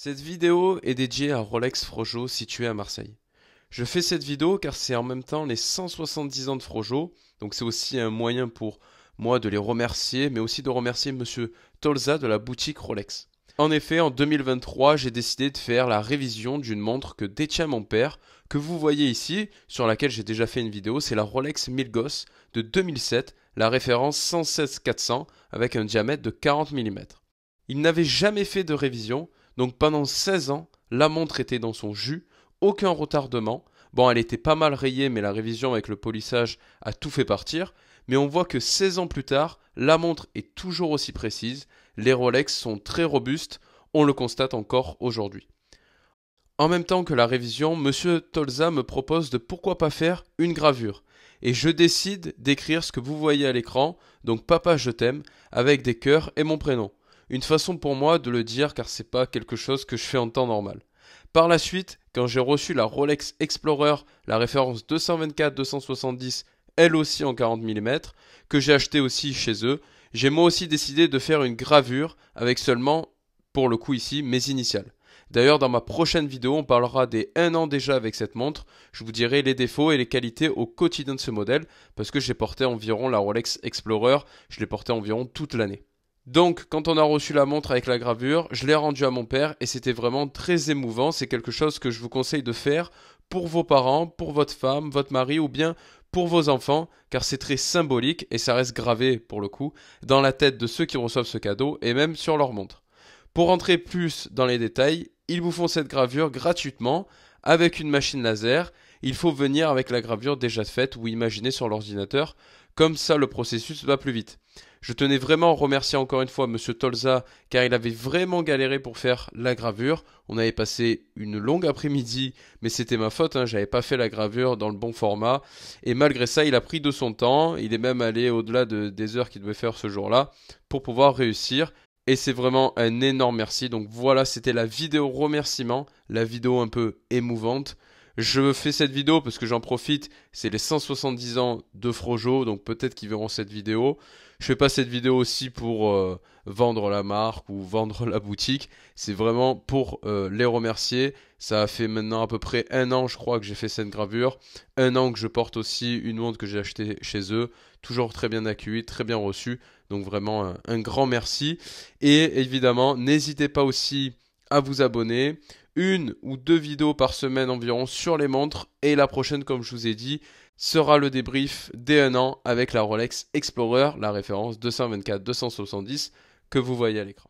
Cette vidéo est dédiée à Rolex Frojo situé à Marseille. Je fais cette vidéo car c'est en même temps les 170 ans de Frojo, donc c'est aussi un moyen pour moi de les remercier, mais aussi de remercier Monsieur Tolza de la boutique Rolex. En effet, en 2023, j'ai décidé de faire la révision d'une montre que détient mon père, que vous voyez ici, sur laquelle j'ai déjà fait une vidéo, c'est la Rolex Milgauss de 2007, la référence 116-400 avec un diamètre de 40 mm. Il n'avait jamais fait de révision, donc pendant 16 ans, la montre était dans son jus, aucun retardement. Bon, elle était pas mal rayée, mais la révision avec le polissage a tout fait partir. Mais on voit que 16 ans plus tard, la montre est toujours aussi précise, les Rolex sont très robustes, on le constate encore aujourd'hui. En même temps que la révision, Monsieur Tolza me propose de pourquoi pas faire une gravure. Et je décide d'écrire ce que vous voyez à l'écran, donc Papa je t'aime, avec des cœurs et mon prénom. Une façon pour moi de le dire car c'est pas quelque chose que je fais en temps normal. Par la suite, quand j'ai reçu la Rolex Explorer, la référence 224-270, elle aussi en 40 mm, que j'ai acheté aussi chez eux, j'ai moi aussi décidé de faire une gravure avec seulement, pour le coup ici, mes initiales. D'ailleurs, dans ma prochaine vidéo, on parlera des 1 an déjà avec cette montre. Je vous dirai les défauts et les qualités au quotidien de ce modèle, parce que j'ai porté environ la Rolex Explorer, je l'ai porté environ toute l'année. Donc, quand on a reçu la montre avec la gravure, je l'ai rendue à mon père et c'était vraiment très émouvant. C'est quelque chose que je vous conseille de faire pour vos parents, pour votre femme, votre mari ou bien pour vos enfants, car c'est très symbolique et ça reste gravé, pour le coup, dans la tête de ceux qui reçoivent ce cadeau et même sur leur montre. Pour rentrer plus dans les détails, ils vous font cette gravure gratuitement avec une machine laser. Il faut venir avec la gravure déjà faite ou imaginée sur l'ordinateur, comme ça le processus va plus vite. Je tenais vraiment à remercier encore une fois Monsieur Tolza car il avait vraiment galéré pour faire la gravure. On avait passé une longue après-midi, mais c'était ma faute, j'avais pas fait la gravure dans le bon format. Et malgré ça, il a pris de son temps, il est même allé au-delà des heures qu'il devait faire ce jour-là pour pouvoir réussir. Et c'est vraiment un énorme merci. Donc voilà, c'était la vidéo remerciement, la vidéo un peu émouvante. Je fais cette vidéo parce que j'en profite, c'est les 170 ans de Frojo, donc peut-être qu'ils verront cette vidéo. Je fais pas cette vidéo aussi pour vendre la marque ou vendre la boutique, c'est vraiment pour les remercier. Ça a fait maintenant à peu près 1 an, je crois, que j'ai fait cette gravure. 1 an que je porte aussi une montre que j'ai achetée chez eux, toujours très bien accueillie, très bien reçue. Donc vraiment un grand merci. Et évidemment, n'hésitez pas aussi à vous abonner. 1 ou 2 vidéos par semaine environ sur les montres. Et la prochaine, comme je vous ai dit, sera le débrief des 1 an avec la Rolex Explorer, la référence 224-270 que vous voyez à l'écran.